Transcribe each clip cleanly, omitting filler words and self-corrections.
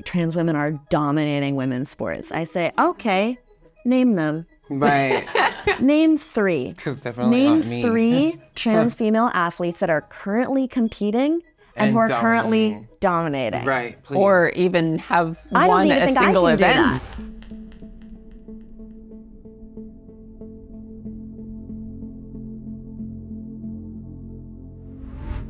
trans women are dominating women's sports. I say, okay, name them. Right. Name 3. Because definitely Name not me. 3 trans female athletes that are currently competing and who are currently dominating. Right, please. Or even have I won don't even a think single I can event. do that.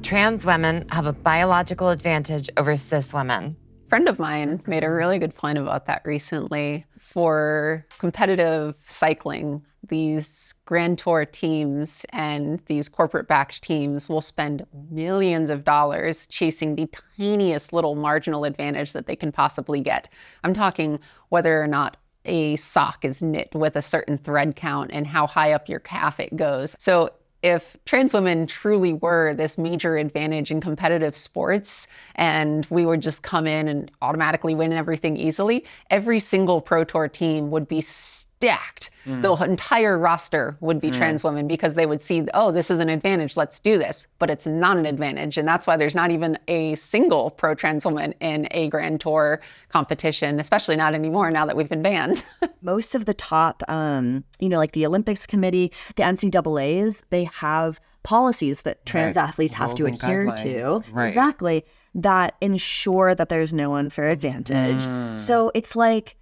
Trans women have a biological advantage over cis women. A friend of mine made a really good point about that recently. For competitive cycling, these Grand Tour teams and these corporate-backed teams will spend millions of dollars chasing the tiniest little marginal advantage that they can possibly get. I'm talking whether or not a sock is knit with a certain thread count and how high up your calf it goes. So if trans women truly were this major advantage in competitive sports and we would just come in and automatically win everything easily, every single Pro Tour team would be stacked. The entire roster would be trans women because they would see, oh, this is an advantage, let's do this. But it's not an advantage. And that's why there's not even a single pro trans woman in a Grand Tour competition, especially not anymore now that we've been banned. Most of the top, like the Olympics Committee, the NCAAs, they have policies that trans athletes have Rules to and adhere to. guidelines. Right. Exactly. That ensure that there's no unfair advantage. So it's like,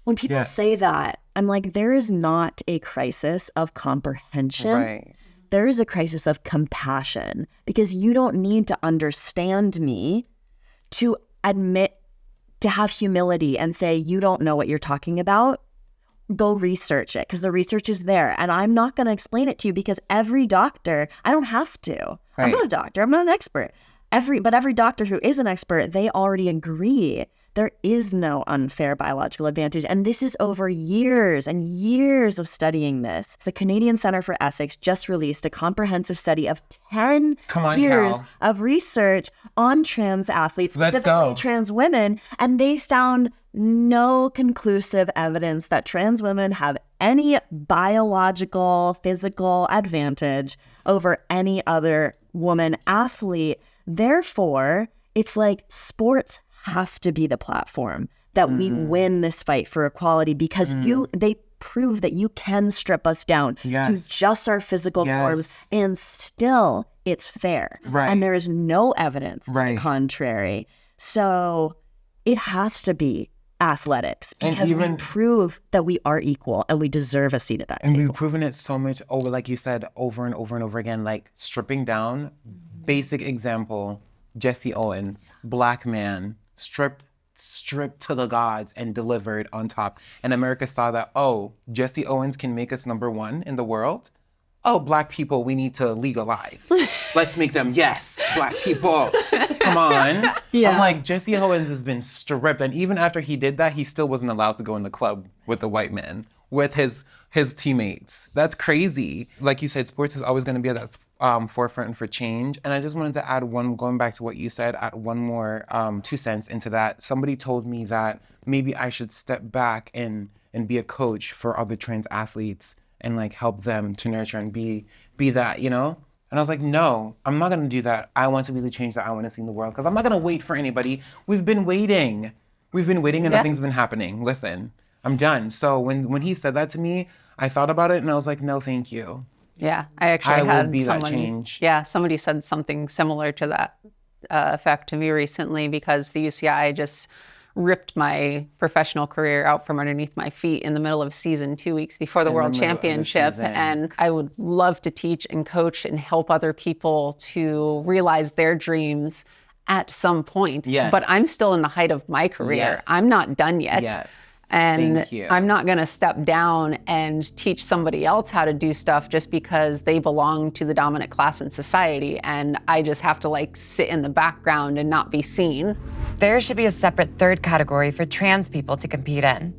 when people say that, I'm like, there is not a crisis of comprehension. Right. There is a crisis of compassion, because you don't need to understand me to admit, to have humility and say, you don't know what you're talking about. Go research it, because the research is there. And I'm not going to explain it to you, because every doctor, I don't have to. Right. I'm not a doctor. I'm not an expert. But every doctor who is an expert, they already agree there is no unfair biological advantage. And this is over years and years of studying this. The Canadian Centre for Ethics just released a comprehensive study of 10 years Cal. of research on trans athletes, Let's specifically go. trans women. And they found no conclusive evidence that trans women have any biological, physical advantage over any other woman athlete. Therefore, it's like sports have to be the platform that we win this fight for equality, because they prove that you can strip us down to just our physical forms and still it's fair. Right. And there is no evidence to the Right. contrary. So it has to be athletics, And because we even- prove that we are equal and we deserve a seat at that And table. we've proven it so much over, like you said, over and over and over again, like stripping down. Basic example, Jesse Owens, black man, stripped to the gods and delivered on top. And America saw that, oh, Jesse Owens can make us #1 in the world. Oh, black people, we need to legalize. Let's make them, yes, black people. Come on. I'm like, Jesse Owens has been stripped. And even after he did that, he still wasn't allowed to go in the club with the white man, with his teammates. That's crazy. Like you said, sports is always going to be at that forefront for change. And I just wanted to add going back to what you said, add one more 2 cents into that. Somebody told me that maybe I should step back and be a coach for other trans athletes and like help them to nurture and be that, you know? And I was like, no, I'm not going to do that. I want to be the change that I want to see in the world, because I'm not going to wait for anybody. We've been waiting and nothing's been happening. Listen, I'm done. So when he said that to me, I thought about it and I was like, no, thank you. Yeah, I actually I will had be that someone. change. Yeah, somebody said something similar to that effect to me recently, because the UCI just ripped my professional career out from underneath my feet in the middle of season 2 weeks before the In the World middle of the Championship. season. And I would love to teach and coach and help other people to realize their dreams at some point. Yes. But I'm still in the height of my career. Yes. I'm not done yet. Yes. And Thank you. I'm not going to step down and teach somebody else how to do stuff just because they belong to the dominant class in society. And I just have to like sit in the background and not be seen. There should be a separate third category for trans people to compete in.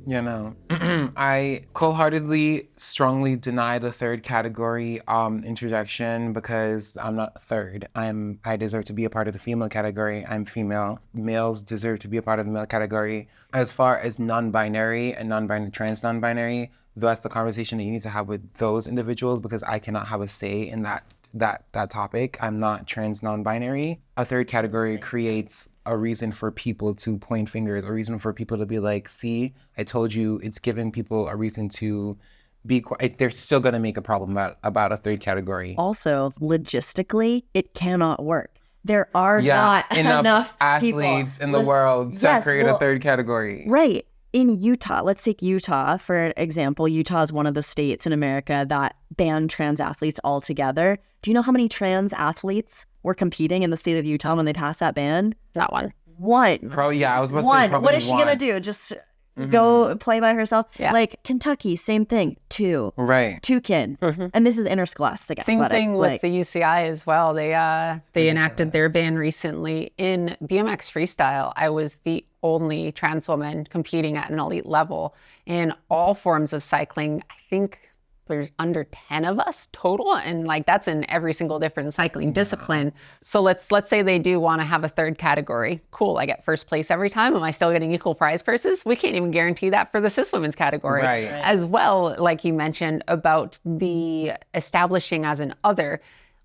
You know, I wholeheartedly, strongly deny the third category introduction, because I'm not third. I deserve to be a part of the female category. I'm female. Males deserve to be a part of the male category. As far as non-binary and trans non-binary, that's the conversation that you need to have with those individuals, because I cannot have a say in that that topic. I'm not trans non-binary. A third category creates a reason for people to point fingers, a reason for people to be like, see, I told you. It's giving people a reason to be quiet. They're still going to make a problem about a third category. Also, logistically, it cannot work. There are not enough athletes people in the world to create well, a third category. Right. In Utah, let's take Utah for example. Utah is one of the states in America that banned trans athletes altogether. Do you know how many trans athletes were competing in the state of Utah when they passed that ban? Not one. One. I was about to say One. probably What is she going to do? Just go play by herself? Yeah. Like Kentucky, same thing. Two kids. And this is interscholastic Same athletics. thing with the UCI as well. They enacted their ban recently. In BMX freestyle, I was the only trans woman competing at an elite level. In all forms of cycling, I think there's under 10 of us total, and like that's in every single different cycling discipline. So let's say they do want to have a third category. Cool, I get first place every time. Am I still getting equal prize purses? We can't even guarantee that for the cis women's category. Right. As well, like you mentioned about the establishing as an other,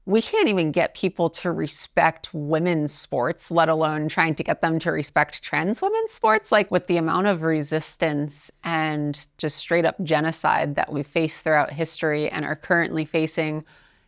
we can't even get people to respect women's sports, let alone trying to get them to respect trans women's sports. Like with the amount of resistance and just straight up genocide that we face throughout history and are currently facing,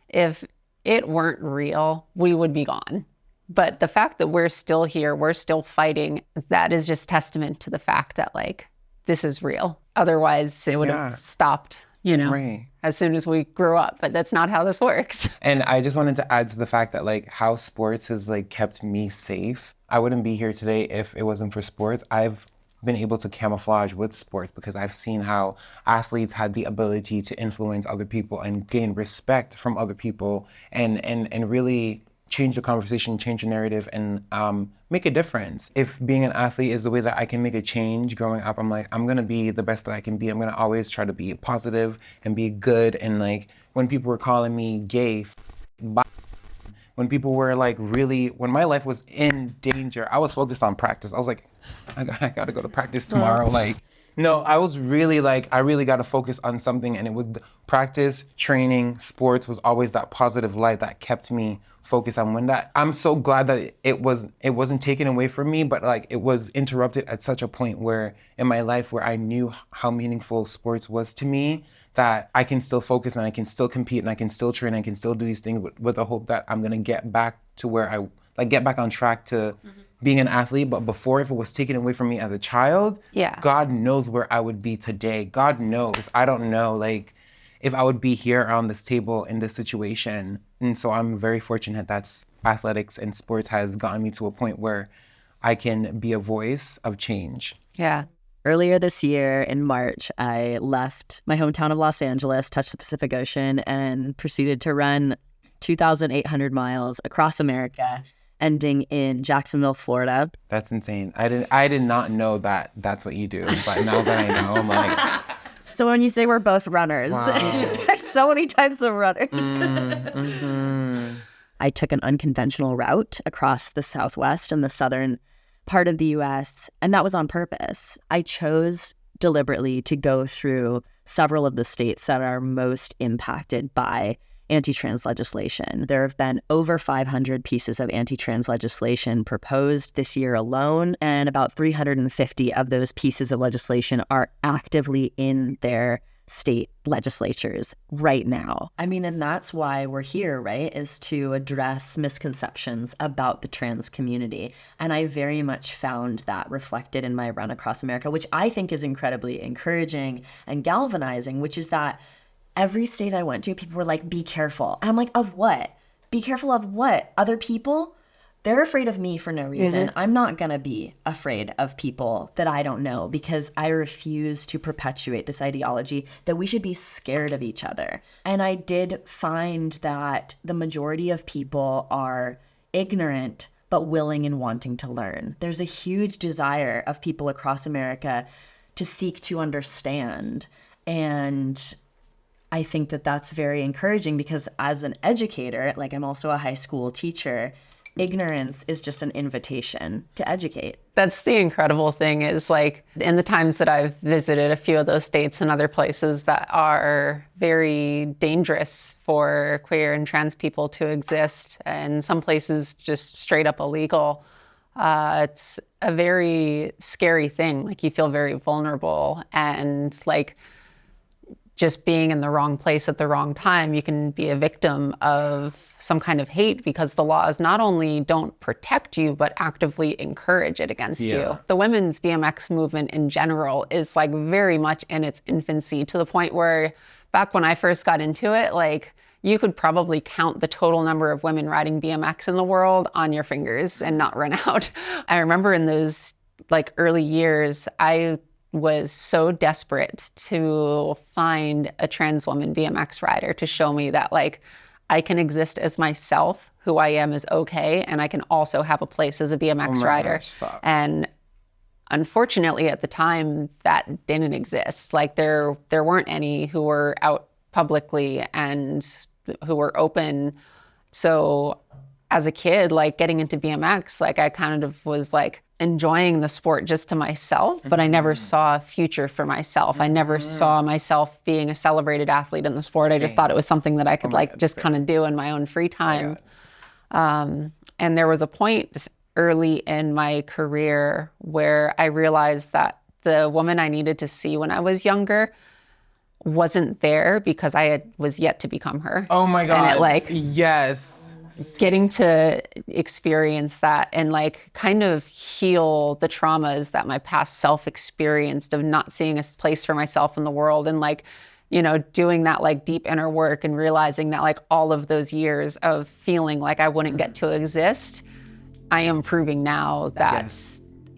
if it weren't real, we would be gone. But the fact that we're still here, we're still fighting, that is just testament to the fact that like, this is real. Otherwise it would have stopped, Right. as soon as we grew up, but that's not how this works. And I just wanted to add to the fact that like how sports has like kept me safe. I wouldn't be here today if it wasn't for sports. I've been able to camouflage with sports because I've seen how athletes had the ability to influence other people and gain respect from other people and really change the conversation, change the narrative, and make a difference. If being an athlete is the way that I can make a change growing up, I'm like, I'm gonna be the best that I can be. I'm gonna always try to be positive and be good. And like, when people were calling me gay, when people were like when my life was in danger, I was focused on practice. I was like, I gotta go to practice tomorrow. Like, no, I was really like, I really got to focus on something, and it was practice, training, sports was always that positive light that kept me focused on I'm so glad that it wasn't taken away from me, but like it was interrupted at such a point where in my life where I knew how meaningful sports was to me, that I can still focus and I can still compete and I can still train, and I can still do these things with the hope that I'm going to get back to where get back on track to being an athlete. But before, if it was taken away from me as a child, God knows where I would be today. God knows. I don't know, like, if I would be here around this table in this situation. And so I'm very fortunate that athletics and sports has gotten me to a point where I can be a voice of change. Yeah. Earlier this year in March, I left my hometown of Los Angeles, touched the Pacific Ocean, and proceeded to run 2,800 miles across America, ending in Jacksonville, Florida. That's insane. I did not know that that's what you do, but now that I know, I'm like... So when you say we're both runners, Wow. there's so many types of runners. I took an unconventional route across the Southwest and the southern part of the U.S., and that was on purpose. I chose deliberately to go through several of the states that are most impacted by anti-trans legislation. There have been over 500 pieces of anti-trans legislation proposed this year alone, and about 350 of those pieces of legislation are actively in their state legislatures right now. I mean, and that's why we're here, right? Is to address misconceptions about the trans community. And I very much found that reflected in my run across America, which I think is incredibly encouraging and galvanizing, which is that every state I went to, people were like, be careful. And I'm like, of what? Be careful of what? Other people? They're afraid of me for no reason. I'm not going to be afraid of people that I don't know, because I refuse to perpetuate this ideology that we should be scared of each other. And I did find that the majority of people are ignorant but willing and wanting to learn. There's a huge desire of people across America to seek to understand. And I think that that's very encouraging, because as an educator, like I'm also a high school teacher, ignorance is just an invitation to educate. That's the incredible thing is like in the times that I've visited a few of those states and other places that are very dangerous for queer and trans people to exist, and some places just straight up illegal. It's a very scary thing. Like you feel very vulnerable, and like just being in the wrong place at the wrong time, you can be a victim of some kind of hate because the laws not only don't protect you, but actively encourage it against you. The women's BMX movement in general is like very much in its infancy, to the point where back when I first got into it, like you could probably count the total number of women riding BMX in the world on your fingers and not run out. I remember in those like early years, I was so desperate to find a trans woman BMX rider to show me that like I can exist as myself, who I am is okay, and I can also have a place as a BMX rider. And unfortunately at the time that didn't exist. Like there weren't any who were out publicly and who were open. So as a kid, like getting into BMX, like I kind of was like enjoying the sport just to myself, but I never saw a future for myself. I never saw myself being a celebrated athlete in the sport. I just thought it was something that I could just kind of do in my own free time. And there was a point early in my career where I realized that the woman I needed to see when I was younger wasn't there because I was yet to become her. Oh my God. And it like, yes. Getting to experience that and like kind of heal the traumas that my past self experienced of not seeing a place for myself in the world, and like, you know, doing that like deep inner work and realizing that like all of those years of feeling like I wouldn't get to exist, I am proving now that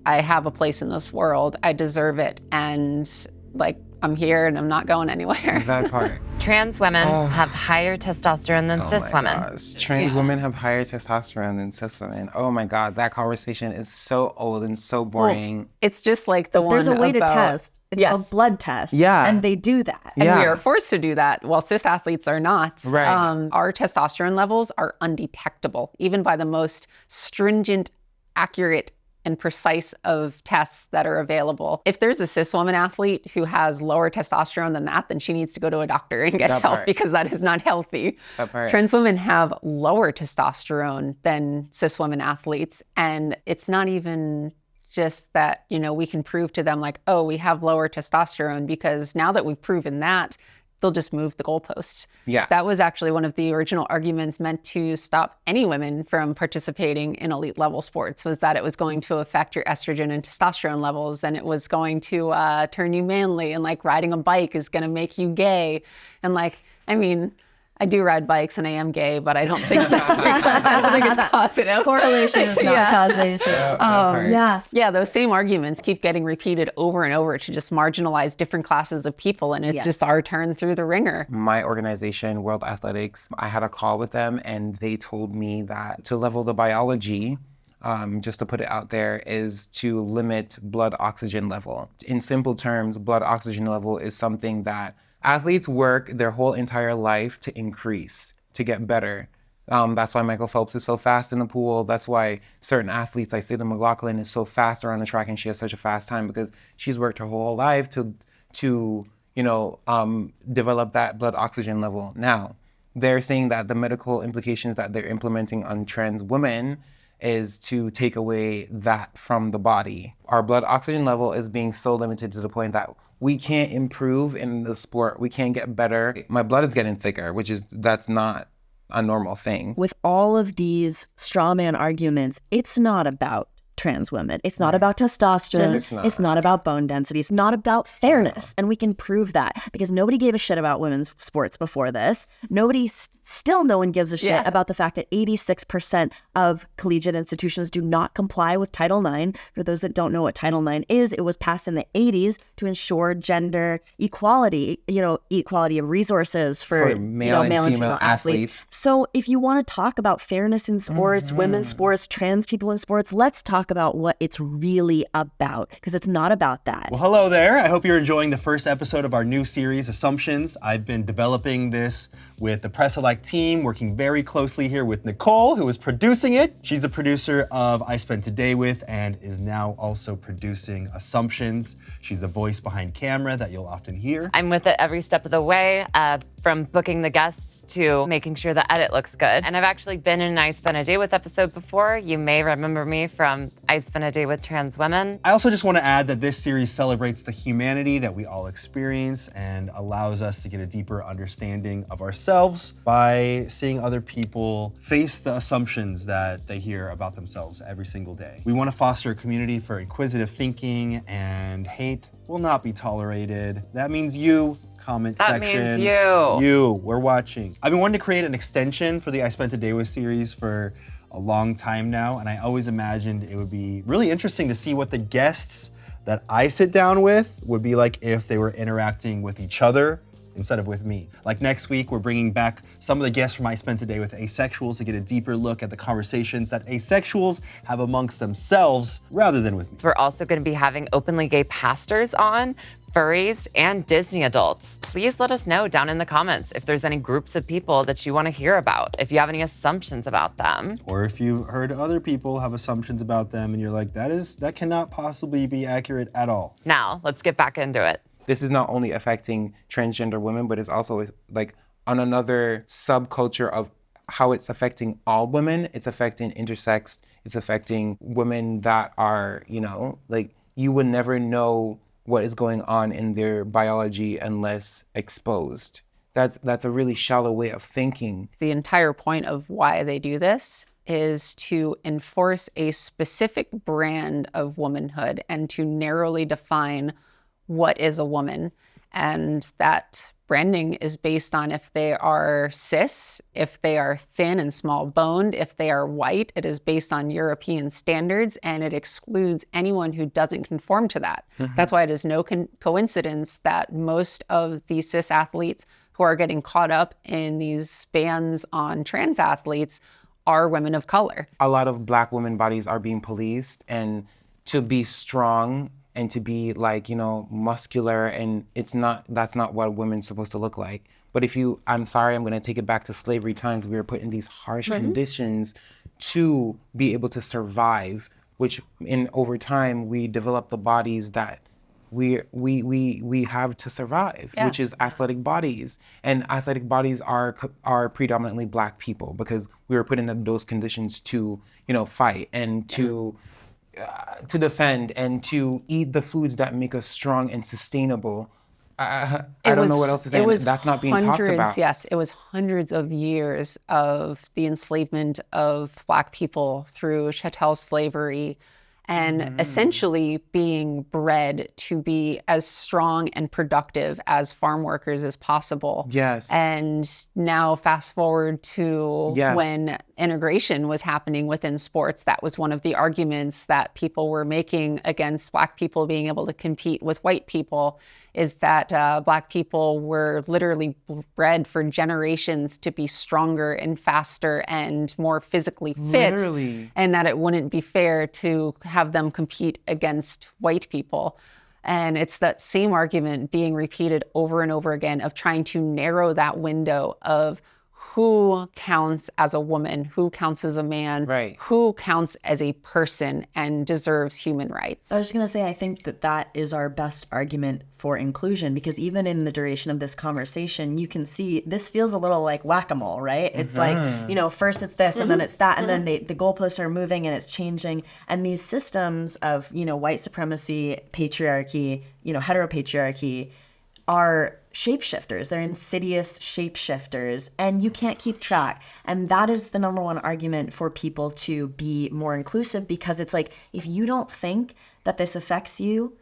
I have a place in this world. I deserve it. And like, I'm here and I'm not going anywhere. That part. Trans women have higher testosterone than cis women. Gosh. Trans women have higher testosterone than cis women. Oh my God, that conversation is so old and so boring. It's just like the one There's a way about, to test. It's called blood test. Yeah. And they do that. And we are forced to do that while cis athletes are not. Right. Our testosterone levels are undetectable, even by the most stringent, accurate, and precise of tests that are available. If there's a cis woman athlete who has lower testosterone than that, then she needs to go to a doctor and get help because that is not healthy. Trans women have lower testosterone than cis women athletes. And it's not even just that, you know, we can prove to them like, oh, we have lower testosterone, because now that we've proven that, they'll just move the goalposts. Yeah. That was actually one of the original arguments meant to stop any women from participating in elite level sports, was that it was going to affect your estrogen and testosterone levels, and it was going to turn you manly, and like riding a bike is going to make you gay. And like, I mean, I do ride bikes and I am gay, but I don't think I don't think it's causative. Correlation is not causation. Yeah, those same arguments keep getting repeated over and over to just marginalize different classes of people, and it's just our turn through the ringer. My organization, World Athletics, I had a call with them and they told me that to level the biology, just to put it out there, is to limit blood oxygen level. In simple terms, blood oxygen level is something that athletes work their whole entire life to increase, to get better. That's why Michael Phelps is so fast in the pool. That's why certain athletes, like Sayla McLaughlin, is so fast around the track and she has such a fast time, because she's worked her whole life to develop that blood oxygen level. Now, they're saying that the medical implications that they're implementing on trans women is to take away that from the body. Our blood oxygen level is being so limited to the point that we can't improve in the sport. We can't get better. My blood is getting thicker, that's not a normal thing. With all of these straw man arguments, it's not about trans women. It's not about testosterone. It's not about bone density. It's not about fairness. And we can prove that because nobody gave a shit about women's sports before this. Still no one gives a shit about the fact that 86% of collegiate institutions do not comply with Title IX. For those that don't know what Title IX is, it was passed in the 80s to ensure gender equality, equality of resources for male and female athletes. So if you want to talk about fairness in sports, women's sports, trans people in sports, let's talk talk about what it's really about, because it's not about that. Well, hello there. I hope you're enjoying the first episode of our new series, Assumptions. I've been developing this with the Press Alike team, working very closely here with Nicole, who is producing it. She's the producer of I Spent Today With and is now also producing Assumptions. She's the voice behind camera that you'll often hear. I'm with it every step of the way, from booking the guests to making sure the edit looks good. And I've actually been in an I Spent a Day With episode before. You may remember me from I Spent a Day With Trans Women. I also just want to add that this series celebrates the humanity that we all experience and allows us to get a deeper understanding of ourselves by seeing other people face the assumptions that they hear about themselves every single day. We want to foster a community for inquisitive thinking, and hate will not be tolerated. That means you. Comment That section. means you. You, we're watching. I've been wanting to create an extension for the I Spent a Day With series for a long time now, and I always imagined it would be really interesting to see what the guests that I sit down with would be like if they were interacting with each other instead of with me. Like next week, we're bringing back some of the guests from I Spent a Day With Asexuals to get a deeper look at the conversations that asexuals have amongst themselves rather than with me. We're also going to be having openly gay pastors on, furries, and Disney adults. Please let us know down in the comments if there's any groups of people that you want to hear about, if you have any assumptions about them. Or if you've heard other people have assumptions about them and you're like, that cannot possibly be accurate at all. Now, let's get back into it. This is not only affecting transgender women, but it's also like on another subculture of how it's affecting all women. It's affecting intersex. It's affecting women that are, like you would never know what is going on in their biology unless exposed. That's a really shallow way of thinking. The entire point of why they do this is to enforce a specific brand of womanhood and to narrowly define what is a woman. And that branding is based on if they are cis, if they are thin and small boned, if they are white. It is based on European standards, and it excludes anyone who doesn't conform to that. That's why it is no coincidence that most of the cis athletes who are getting caught up in these bans on trans athletes are women of color. A lot of Black women bodies are being policed, and to be strong and to be like, muscular, and that's not what women's supposed to look like. But I'm sorry, I'm gonna take it back to slavery times. We were put in these harsh conditions to be able to survive, which over time, we develop the bodies that we have to survive, which is athletic bodies. And athletic bodies are predominantly Black people because we were put in those conditions to, fight and to defend and to eat the foods that make us strong and sustainable. I don't know what else to say. That's not being talked about. Yes, it was hundreds of years of the enslavement of Black people through chattel slavery and essentially being bred to be as strong and productive as farm workers as possible. Yes. And now fast forward to when integration was happening within sports. That was one of the arguments that people were making against Black people being able to compete with white people, is that Black people were literally bred for generations to be stronger and faster and more physically fit. Literally. And that it wouldn't be fair to have them compete against white people. And it's that same argument being repeated over and over again of trying to narrow that window of who counts as a woman, who counts as a man, who counts as a person and deserves human rights. I was just going to say, I think that is our best argument for inclusion, because even in the duration of this conversation, you can see this feels a little like whack-a-mole, right? It's like, first it's this and then it's that, and then the goalposts are moving and it's changing. And these systems of, white supremacy, patriarchy, heteropatriarchy are shapeshifters. They're insidious shapeshifters, and you can't keep track. And that is the number one argument for people to be more inclusive, because it's like, if you don't think that this affects you,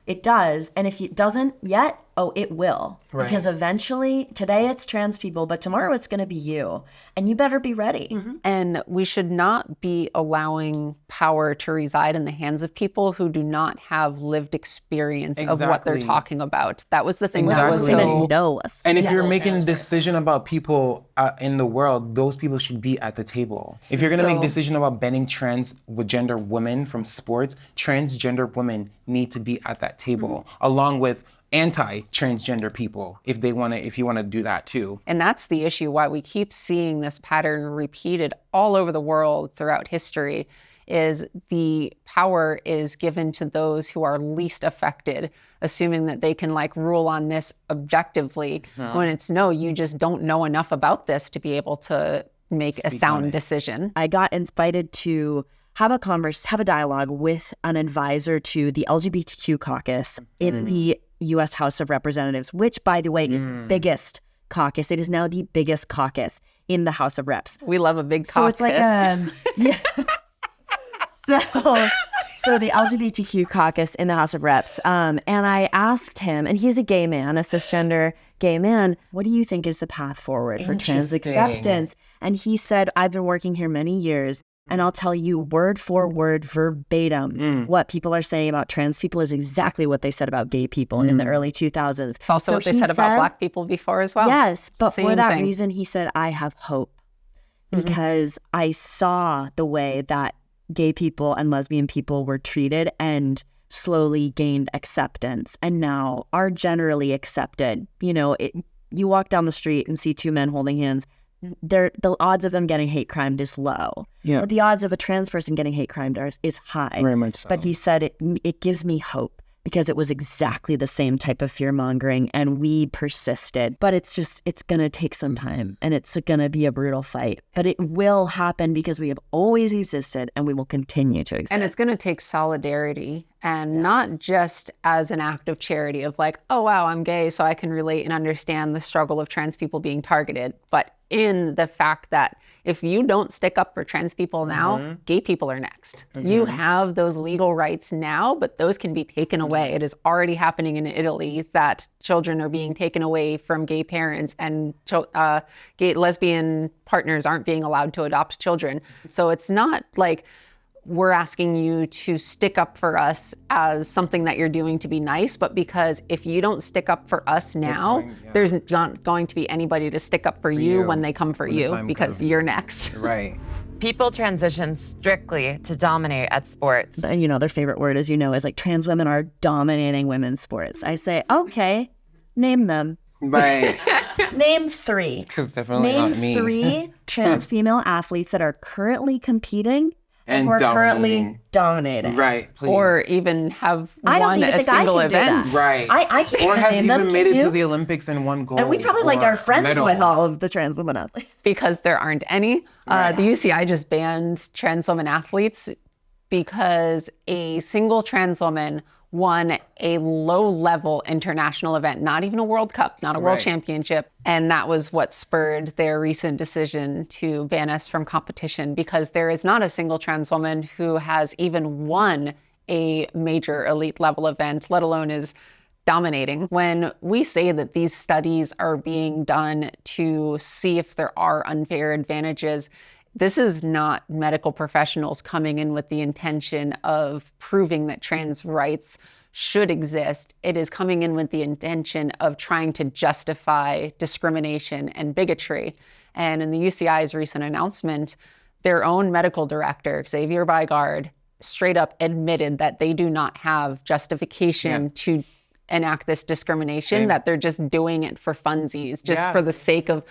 it does. And if it doesn't yet, oh, it will. Right. Because eventually, today it's trans people, but tomorrow it's going to be you. And you better be ready. And we should not be allowing power to reside in the hands of people who do not have lived experience of what they're Exactly. talking about. That was the thing that was Exactly. so... Know us. And if you're making a decision about people in the world, those people should be at the table. If you're going to make a decision about banning transgender women from sports, transgender women need to be at that table, along with anti-transgender people, if you want to do that too. And that's the issue why we keep seeing this pattern repeated all over the world throughout history, is the power is given to those who are least affected, assuming that they can like rule on this objectively, when it's no, you just don't know enough about this to be able to make a sound decision. I got invited to have a dialogue with an advisor to the LGBTQ caucus in the U.S. House of Representatives, which, by the way, is the biggest caucus. It is now the biggest caucus in the House of Reps. We love a big So caucus. it's like yeah. So the LGBTQ caucus in the House of Reps, and I asked him, and he's a gay man, a cisgender gay man, what do you think is the path forward for trans Interesting. acceptance? And he said, I've been working here many years, and I'll tell you word for word, verbatim, what people are saying about trans people is exactly what they said about gay people in the early 2000s. It's also what they said about Black people before as well. Yes, but for Same that thing. reason, he said, I have hope because I saw the way that gay people and lesbian people were treated and slowly gained acceptance and now are generally accepted. You know, you walk down the street and see two men holding hands. The odds of them getting hate crimed is low. Yeah. But the odds of a trans person getting hate crimed is high. Very much so. But he said it gives me hope because it was exactly the same type of fear mongering and we persisted. But it's going to take some time and it's going to be a brutal fight. But it will happen because we have always existed and we will continue to exist. And it's going to take solidarity and not just as an act of charity of like, oh, wow, I'm gay, so I can relate and understand the struggle of trans people being targeted, but in the fact that if you don't stick up for trans people now, gay people are next. You have those legal rights now, but those can be taken away. It is already happening in Italy that children are being taken away from gay parents and gay lesbian partners aren't being allowed to adopt children. So it's not like we're asking you to stick up for us as something that you're doing to be nice, but because if you don't stick up for us now, there's not going to be anybody to stick up for you when they come for When the you time because comes. you're next. Right. People transition strictly to dominate at sports. And, their favorite word, as you know, is like trans women are dominating women's sports. I say, okay, name them. Right. Name 3. Because definitely Name not me. 3 trans female athletes that are currently competing And who are currently dominating. dominating. Right, please. Or even have I don't won even a think I single can do event. that. Right. I can't Or has name them, even made can it to you? the Olympics and won gold. And we probably like or are friends medals. with all of the trans women athletes. Because there aren't any. The UCI just banned trans women athletes because a single trans woman won a low-level international event, not even a World Cup, not a World Right. Championship. And that was what spurred their recent decision to ban us from competition, because there is not a single trans woman who has even won a major elite level event, let alone is dominating. When we say that these studies are being done to see if there are unfair advantages, this is not medical professionals coming in with the intention of proving that trans rights should exist. It is coming in with the intention of trying to justify discrimination and bigotry. And in the UCI's recent announcement, their own medical director, Xavier Bygard, straight up admitted that they do not have justification to enact this discrimination, that they're just doing it for funsies, just for the sake of,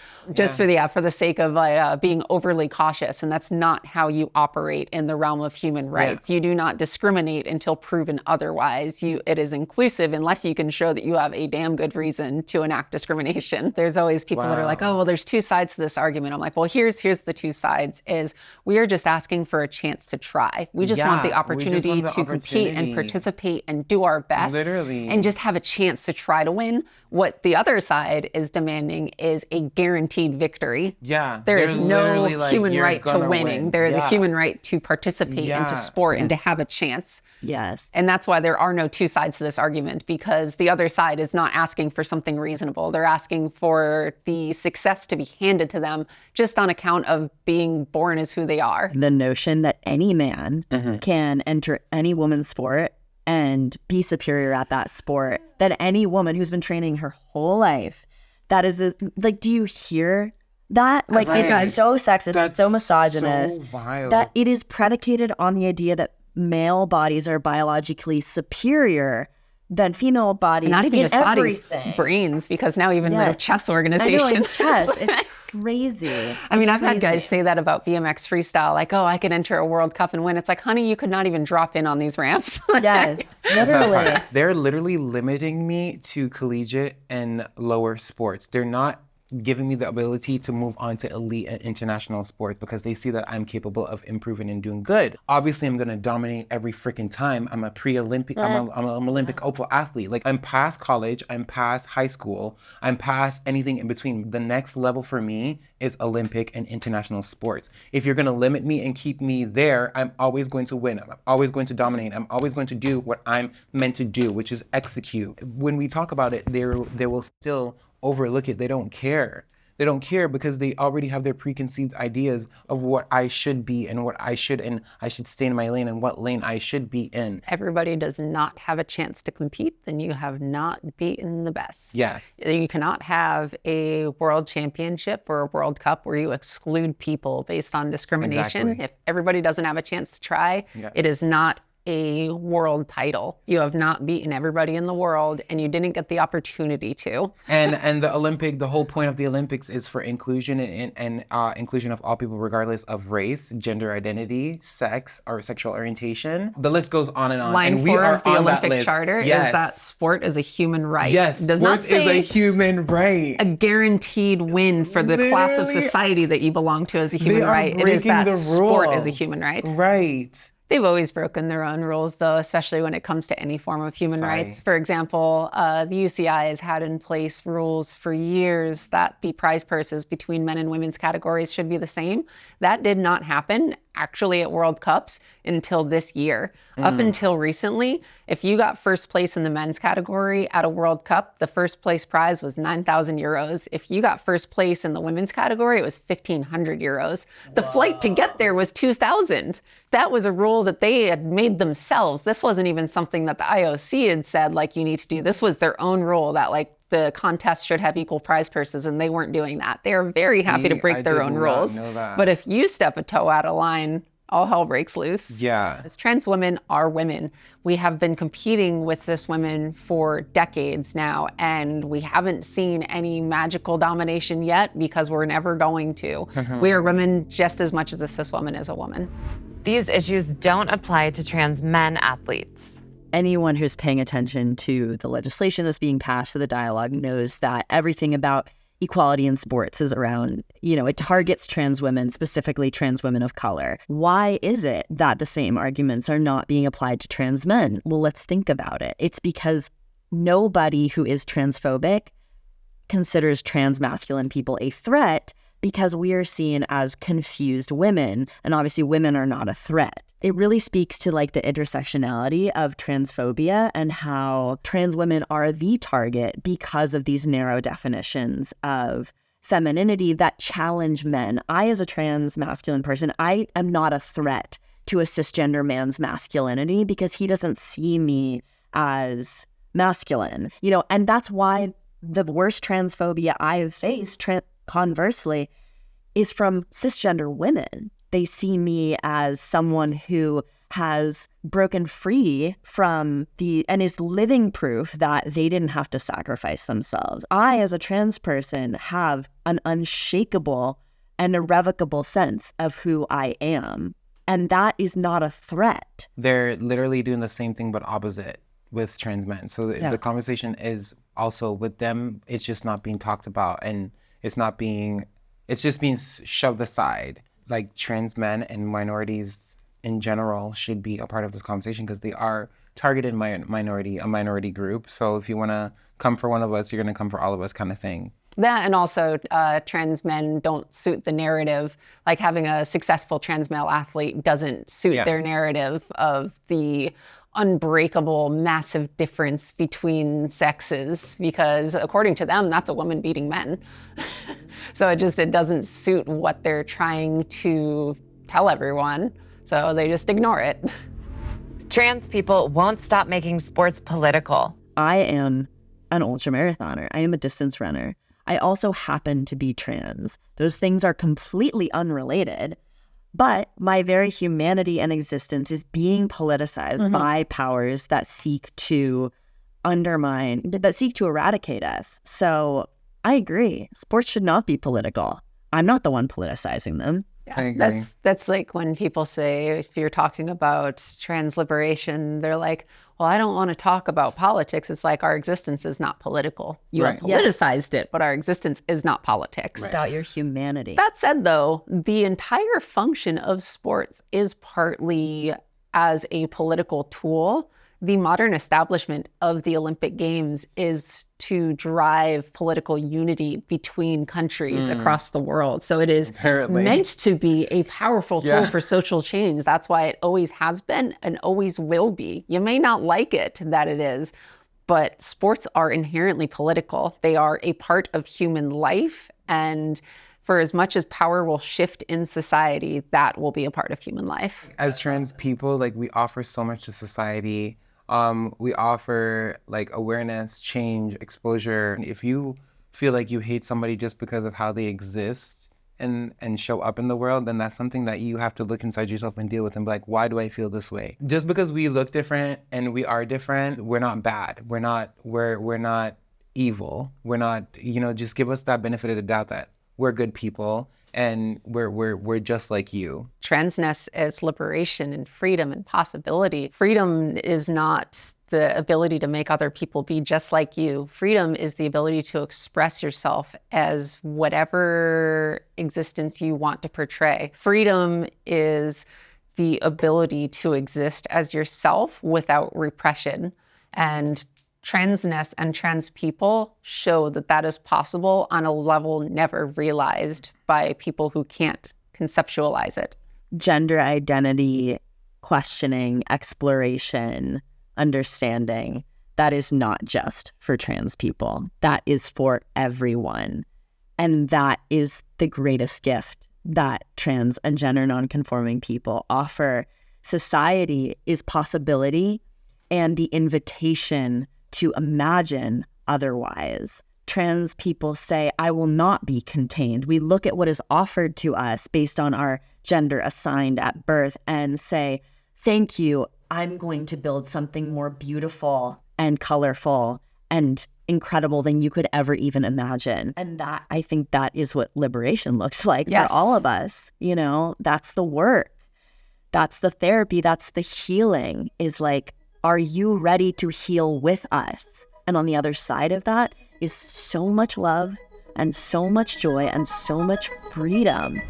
for the sake of being overly cautious. And that's not how you operate in the realm of human rights. You do not discriminate until proven otherwise. It is inclusive unless you can show that you have a damn good reason to enact discrimination. There's always people that are like, oh, well, there's two sides to this argument. I'm like, well, here's the two sides is we are just asking for a chance to try. We just want the Yeah, we just opportunity want the to compete and opportunity. participate and do our best. Literally. And just have have a chance to try to win. What the other side is demanding is a guaranteed victory. Yeah. There is they're no literally like, human "You're right to gonna winning. win." There is a Yeah. human right to participate Yeah. into sport and to have a chance. Yes. And that's why there are no two sides to this argument, because the other side is not asking for something reasonable. They're asking for the success to be handed to them just on account of being born as who they are. The notion that any man can enter any woman's sport and be superior at that sport, that any woman who's been training her whole life, that is this, like, do you hear that? Like, it's so sexist, it's so misogynist, so wild. that it is predicated on the idea that male bodies are biologically superior than female bodies Not even in just bodies, everything. brains, because now even the Yes. chess I know, organization. in chess, it's crazy. I mean, It's I've had guys crazy. say that about BMX freestyle, like, oh, I could enter a World Cup and win. It's like, honey, you could not even drop in on these ramps. Yes, literally. They're literally limiting me to collegiate and lower sports. They're not giving me the ability to move on to elite and international sports because they see that I'm capable of improving and doing good. Obviously, I'm gonna dominate every freaking time. I'm a pre-Olympic, I'm an Olympic opal athlete. Like, I'm past college, I'm past high school, I'm past anything in between. The next level for me is Olympic and international sports. If you're gonna limit me and keep me there, I'm always going to win. I'm always going to dominate. I'm always going to do what I'm meant to do, which is execute. When we talk about it, they will still overlook it. They don't care. They don't care because they already have their preconceived ideas of what I should be and what I should stay in my lane and what lane I should be in. Everybody does not have a chance to compete, then you have not beaten the best. Yes. You cannot have a world championship or a World Cup where you exclude people based on discrimination. Exactly. If everybody doesn't have a chance to try, Yes. it is not a world title. You have not beaten everybody in the world, and you didn't get the opportunity to. And the whole point of the Olympics is for inclusion and inclusion of all people regardless of race, gender identity, sex, or sexual orientation. The list goes on and on. Line and we 4 are of the on that Olympic list. Charter Yes. is that sport is a human right. Yes, It does not sports is a say human right. a guaranteed win for the class of Literally, society that you belong to as a They human are right. It is breaking that the sport is a rules. human right. Right. They've always broken their own rules, though, especially when it comes to any form of human Sorry. rights. For example, the UCI has had in place rules for years that the prize purses between men and women's categories should be the same. That did not happen, actually, at World Cups until this year. Up until recently, if you got first place in the men's category at a World Cup, the first place prize was 9,000 euros. If you got first place in the women's category, it was 1,500 euros. The flight to get there was 2,000. That was a rule that they had made themselves. This wasn't even something that the IOC had said, like, you need to do. This was their own rule that, like, the contest should have equal prize purses, and they weren't doing that. They are very happy to See, break I their did own not rules. know that. But if you step a toe out of line, all hell breaks loose. Yeah. As trans women are women. We have been competing with cis women for decades now, and we haven't seen any magical domination yet because we're never going to. We are women just as much as a cis woman is a woman. These issues don't apply to trans men athletes. Anyone who's paying attention to the legislation that's being passed, to the dialogue, knows that everything about equality in sports is around, it targets trans women, specifically trans women of color. Why is it that the same arguments are not being applied to trans men? Well, let's think about it. It's because nobody who is transphobic considers trans masculine people a threat because we are seen as confused women, and obviously women are not a threat. It really speaks to like the intersectionality of transphobia and how trans women are the target because of these narrow definitions of femininity that challenge men. I, as a trans masculine person, I am not a threat to a cisgender man's masculinity because he doesn't see me as masculine, and that's why the worst transphobia I've faced, conversely, is from cisgender women. They see me as someone who has broken free from and is living proof that they didn't have to sacrifice themselves. I, as a trans person, have an unshakable and irrevocable sense of who I am. And that is not a threat. They're literally doing the same thing but opposite with trans men. So the conversation is also with them, it's just not being talked about, and it's just being shoved aside. Like, trans men and minorities in general should be a part of this conversation because they are targeted a minority group. So if you want to come for one of us, you're going to come for all of us kind of thing. That, and also trans men don't suit the narrative. Like having a successful trans male athlete doesn't suit their narrative of the unbreakable, massive difference between sexes, because according to them, that's a woman beating men. So it doesn't suit what they're trying to tell everyone. So they just ignore it. Trans people won't stop making sports political. I am an ultramarathoner. I am a distance runner. I also happen to be trans. Those things are completely unrelated. But my very humanity and existence is being politicized by powers that seek to eradicate us. So I agree. Sports should not be political. I'm not the one politicizing them. I agree. That's like when people say, if you're talking about trans liberation, they're like, well, I don't want to talk about politics. It's like, our existence is not political. You have politicized it, but our existence is not politics. It's about your humanity. That said, though, the entire function of sports is partly as a political tool. The modern establishment of the Olympic Games is to drive political unity between countries across the world. So it is meant to be a powerful tool for social change. That's why it always has been and always will be. You may not like it that it is, but sports are inherently political. They are a part of human life. And for as much as power will shift in society, that will be a part of human life. As trans people, like, we offer so much to society. We offer like awareness, change, exposure. If you feel like you hate somebody just because of how they exist and show up in the world, then that's something that you have to look inside yourself and deal with and be like, why do I feel this way? Just because we look different and we are different, we're not bad. We're not evil. We're not, just give us that benefit of the doubt that we're good people and we're just like you. Transness is liberation and freedom and possibility. Freedom is not the ability to make other people be just like you. Freedom is the ability to express yourself as whatever existence you want to portray. Freedom is the ability to exist as yourself without repression. And transness and trans people show that that is possible on a level never realized by people who can't conceptualize it. Gender identity, questioning, exploration, understanding, that is not just for trans people. That is for everyone. And that is the greatest gift that trans and gender nonconforming people offer. Society is possibility and the invitation to imagine otherwise. Trans people say, I will not be contained. We look at what is offered to us based on our gender assigned at birth and say, thank you, I'm going to build something more beautiful and colorful and incredible than you could ever even imagine. And that, I think that is what liberation looks like for all of us. That's the work. That's the therapy. That's the healing, is like, are you ready to heal with us? And on the other side of that is so much love and so much joy and so much freedom.